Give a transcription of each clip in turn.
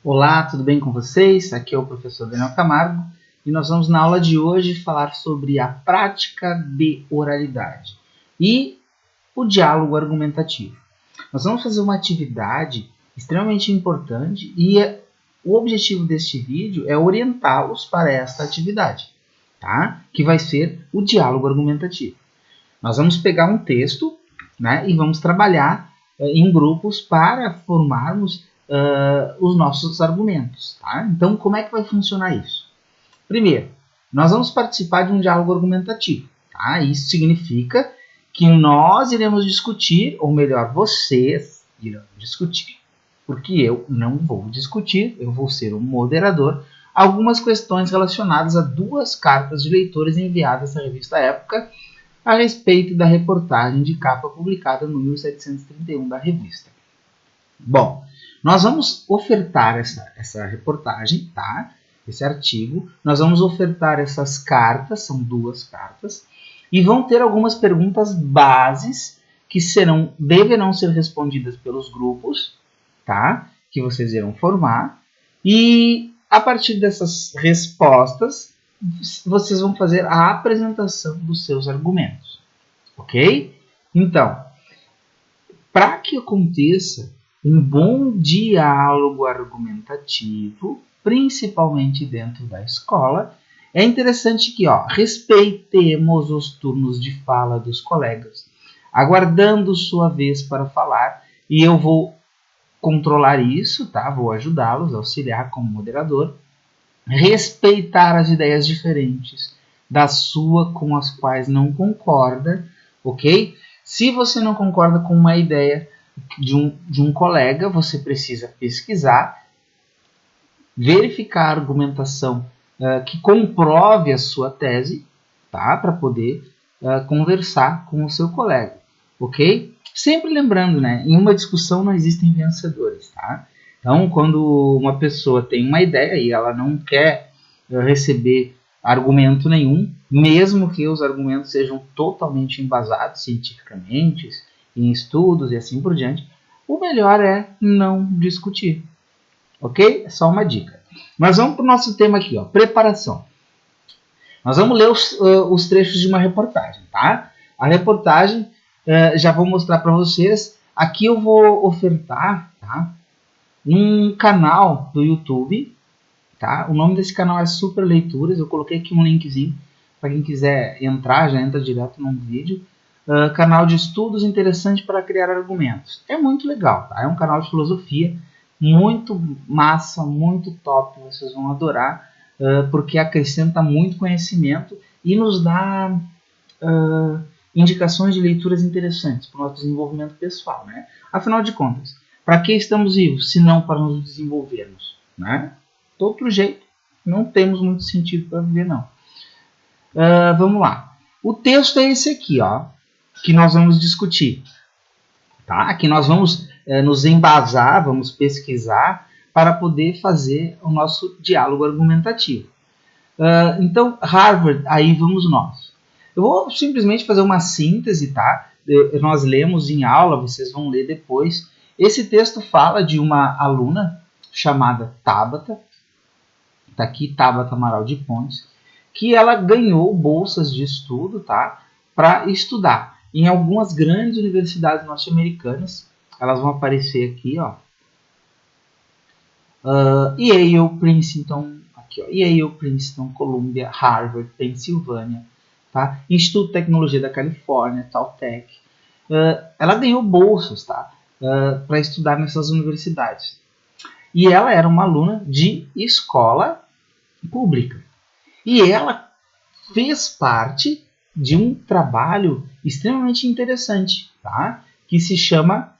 Olá, tudo bem com vocês? Aqui é o professor Daniel Camargo e nós vamos na aula de hoje falar sobre a prática de oralidade e o diálogo argumentativo. Nós vamos fazer uma atividade extremamente importante e o objetivo deste vídeo é orientá-los para esta atividade, tá? Que vai ser o diálogo argumentativo. Nós vamos pegar um texto, né, e vamos trabalhar em grupos para formarmos os nossos argumentos. Tá? Então, como é que vai funcionar isso? Primeiro, nós vamos participar de um diálogo argumentativo. Tá? Isso significa que nós iremos discutir, ou melhor, vocês irão discutir, porque eu não vou discutir, eu vou ser o moderador, algumas questões relacionadas a duas cartas de leitores enviadas à revista Época a respeito da reportagem de capa publicada no 1731 da revista. Bom, nós vamos ofertar essa reportagem, tá? Esse artigo. Nós vamos ofertar essas cartas, são duas cartas, e vão ter algumas perguntas bases que deverão ser respondidas pelos grupos, tá? Que vocês irão formar. E a partir dessas respostas, vocês vão fazer a apresentação dos seus argumentos, ok? Então, para que aconteça um bom diálogo argumentativo, principalmente dentro da escola, é interessante que respeitemos os turnos de fala dos colegas, aguardando sua vez para falar, e eu vou controlar isso, tá? Vou ajudá-los, auxiliar como moderador, respeitar as ideias diferentes da sua com as quais não concorda, ok? Se você não concorda com uma ideia de um colega, você precisa pesquisar, verificar a argumentação que comprove a sua tese, tá? Para poder conversar com o seu colega, ok? Sempre lembrando, né? Em uma discussão não existem vencedores, tá? Então, quando uma pessoa tem uma ideia e ela não quer receber argumento nenhum, mesmo que os argumentos sejam totalmente embasados cientificamente, em estudos e assim por diante, o melhor é não discutir. Ok? É só uma dica. Mas vamos para o nosso tema aqui, preparação. Nós vamos ler os trechos de uma reportagem, tá? A reportagem, já vou mostrar para vocês. Aqui eu vou ofertar, tá? Um canal do YouTube, tá? O nome desse canal é Super Leituras. Eu coloquei aqui um linkzinho para quem quiser entrar, já entra direto no vídeo. Canal de estudos interessante para criar argumentos. É muito legal, tá? É um canal de filosofia muito massa, muito top. Vocês vão adorar, porque acrescenta muito conhecimento e nos dá indicações de leituras interessantes para o nosso desenvolvimento pessoal, né? Afinal de contas, para que estamos vivos, se não para nos desenvolvermos, né? De outro jeito, não temos muito sentido para viver, não. Vamos lá. O texto é esse aqui, que nós vamos discutir. Tá? Aqui nós vamos nos embasar, vamos pesquisar para poder fazer o nosso diálogo argumentativo. Então, Harvard, aí vamos nós. Eu vou simplesmente fazer uma síntese, tá? Nós lemos em aula, vocês vão ler depois. Esse texto fala de uma aluna chamada Tabata, tá aqui, Tabata Amaral de Pontes, que ela ganhou bolsas de estudo, tá? Para estudar em algumas grandes universidades norte-americanas. Elas vão aparecer aqui, Yale, Princeton, aqui, Yale, Princeton, Columbia, Harvard, Pensilvânia, tá? Instituto de Tecnologia da Califórnia, Caltech. Ela ganhou bolsas, tá? Para estudar nessas universidades. E ela era uma aluna de escola pública. E ela fez parte de um trabalho extremamente interessante, tá? Que se chama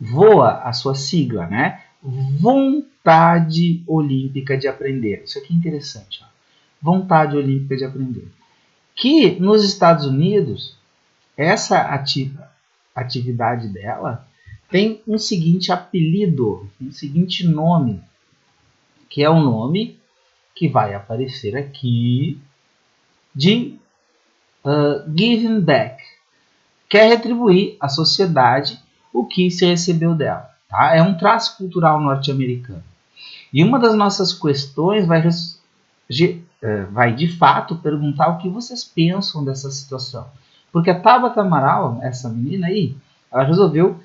VOA, a sua sigla, né? Vontade Olímpica de Aprender. Isso aqui é interessante. Vontade Olímpica de Aprender. Que nos Estados Unidos, essa atividade dela tem um seguinte apelido, um seguinte nome, que é o nome que vai aparecer aqui de giving back. Quer retribuir à sociedade o que se recebeu dela. Tá? É um traço cultural norte-americano. E uma das nossas questões vai de fato perguntar o que vocês pensam dessa situação. Porque a Tabata Amaral, essa menina aí, ela resolveu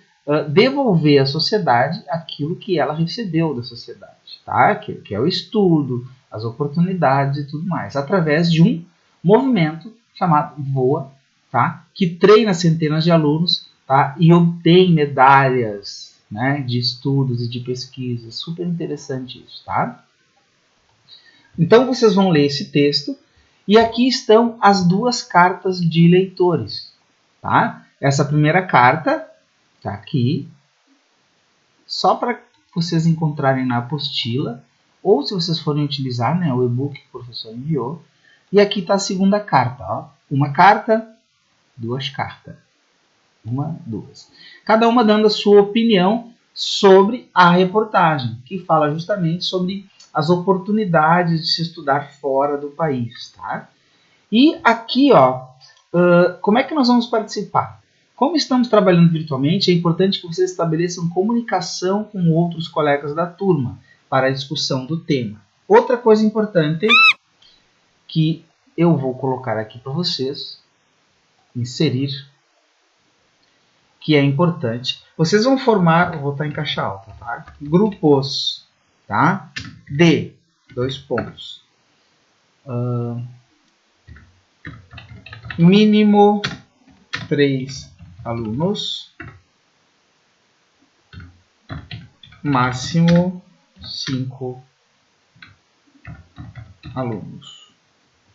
devolver à sociedade aquilo que ela recebeu da sociedade, tá? Que é o estudo, as oportunidades e tudo mais, através de um movimento chamado VOA, tá? Que treina centenas de alunos, tá? E obtém medalhas, né, de estudos e de pesquisas. Super interessante isso, tá? Então vocês vão ler esse texto e aqui estão as duas cartas de leitores, tá? Essa primeira carta está aqui, só para vocês encontrarem na apostila, ou se vocês forem utilizar, né, o e-book que o professor enviou. E aqui está a segunda carta, ó. Uma carta, duas cartas. Uma, duas. Cada uma dando a sua opinião sobre a reportagem, que fala justamente sobre as oportunidades de se estudar fora do país, tá? E aqui, ó, como é que nós vamos participar? Como estamos trabalhando virtualmente, é importante que vocês estabeleçam comunicação com outros colegas da turma para a discussão do tema. Outra coisa importante que eu vou colocar aqui para vocês, inserir, que é importante. Vocês vão formar, vou botar em caixa alta, tá? Grupos, tá? De, 2 pontos. Mínimo 3 alunos, máximo 5 alunos,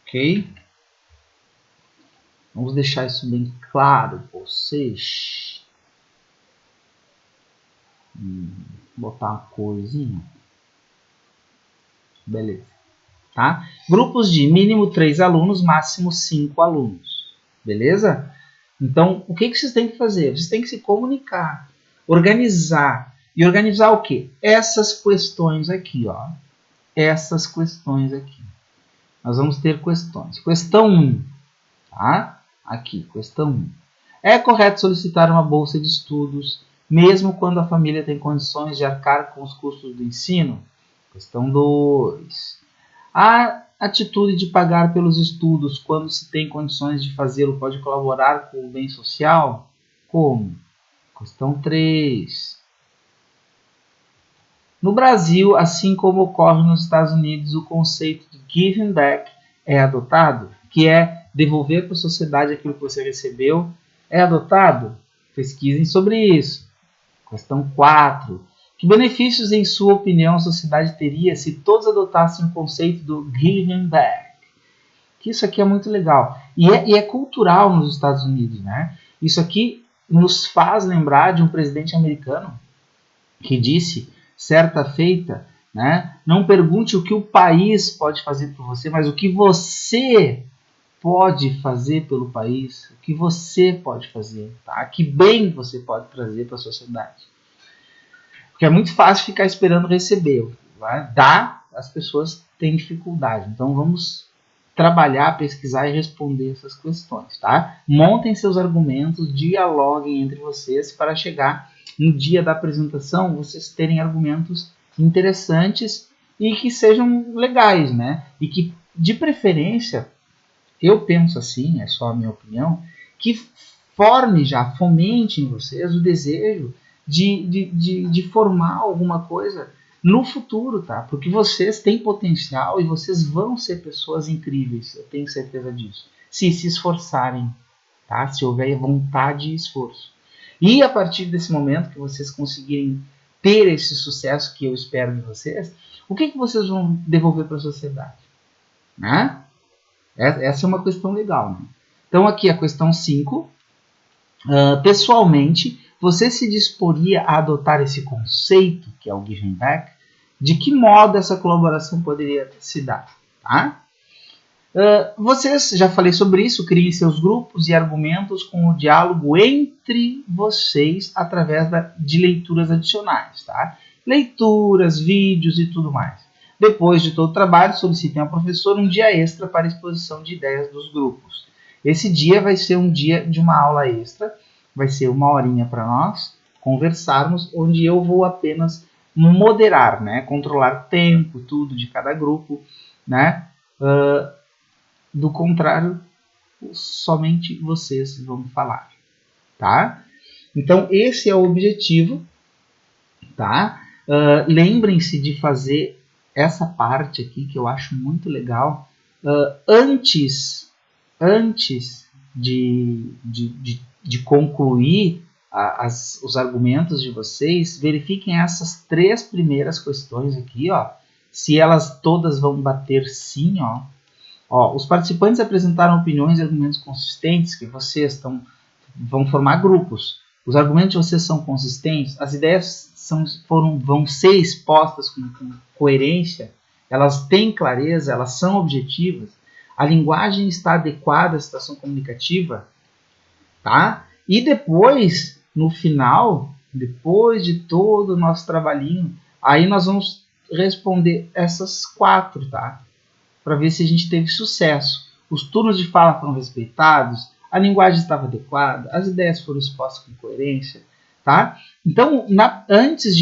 ok? Vamos deixar isso bem claro para vocês. Botar uma corzinha. Beleza. Tá? Grupos de mínimo 3 alunos, máximo 5 alunos. Beleza? Então, o que vocês têm que fazer? Vocês têm que se comunicar, organizar. E organizar o quê? Essas questões aqui, ó. Essas questões aqui. Nós vamos ter questões. Questão 1. Tá? Aqui, questão 1. É correto solicitar uma bolsa de estudos, mesmo quando a família tem condições de arcar com os custos do ensino? Questão 2. A atitude de pagar pelos estudos quando se tem condições de fazê-lo pode colaborar com o bem social? Como? Questão 3. No Brasil, assim como ocorre nos Estados Unidos, o conceito de giving back é adotado, que é devolver para a sociedade aquilo que você recebeu. É adotado? Pesquisem sobre isso. Questão 4. Que benefícios, em sua opinião, a sociedade teria se todos adotassem o conceito do giving back? Que isso aqui é muito legal. E é cultural nos Estados Unidos, né? Isso aqui nos faz lembrar de um presidente americano que disse, certa feita, né? Não pergunte o que o país pode fazer por você, mas o que você pode fazer pelo país, o que você pode fazer, tá? Que bem você pode trazer para a sociedade. Porque é muito fácil ficar esperando receber. Dar, as pessoas têm dificuldade. Então vamos trabalhar, pesquisar e responder essas questões, tá? Montem seus argumentos, dialoguem entre vocês para chegar no dia da apresentação, vocês terem argumentos interessantes e que sejam legais, né? E que, de preferência, eu penso assim, é só a minha opinião, que fomente em vocês o desejo de formar alguma coisa no futuro, tá? Porque vocês têm potencial e vocês vão ser pessoas incríveis, eu tenho certeza disso. Se esforçarem, tá? Se houver vontade e esforço. E a partir desse momento que vocês conseguirem ter esse sucesso que eu espero de vocês, o que vocês vão devolver para a sociedade? Né? Essa é uma questão legal, né? Então aqui a questão 5. Pessoalmente, você se disporia a adotar esse conceito, que é o giving back? De que modo essa colaboração poderia se dar? Tá? Vocês, já falei sobre isso, criem seus grupos e argumentos com o diálogo entre vocês através de leituras adicionais. Tá? Leituras, vídeos e tudo mais. Depois de todo o trabalho, solicitem ao professor um dia extra para exposição de ideias dos grupos. Esse dia vai ser um dia de uma aula extra, vai ser 1 horinha para nós conversarmos, onde eu vou apenas moderar, né? Controlar o tempo, tudo de cada grupo, né? Do contrário, somente vocês vão falar, tá? Então, esse é o objetivo, tá? Lembrem-se de fazer essa parte aqui, que eu acho muito legal, antes de concluir os argumentos de vocês, verifiquem essas 3 primeiras questões aqui, ó, se elas todas vão bater sim, ó. Os participantes apresentaram opiniões e argumentos consistentes, que vocês vão formar grupos. Os argumentos de vocês são consistentes, as ideias vão ser expostas com coerência, elas têm clareza, elas são objetivas, a linguagem está adequada à situação comunicativa, tá? E depois, no final, depois de todo o nosso trabalhinho, aí nós vamos responder essas 4, tá? Para ver se a gente teve sucesso. Os turnos de fala foram respeitados, a linguagem estava adequada, as ideias foram expostas com coerência, tá? Então, antes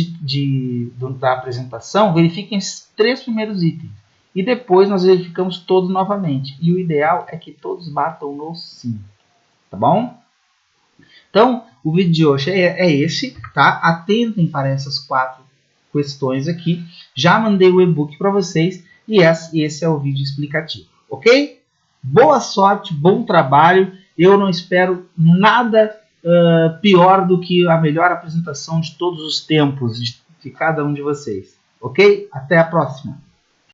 da apresentação, verifiquem esses 3 primeiros itens. E depois nós verificamos todos novamente. E o ideal é que todos batam no sim, tá bom? Então, o vídeo de hoje é esse, tá? Atentem para essas 4 questões aqui. Já mandei o e-book para vocês e esse é o vídeo explicativo, ok? Boa sorte, bom trabalho. Eu não espero nada pior do que a melhor apresentação de todos os tempos de cada um de vocês, ok? Até a próxima!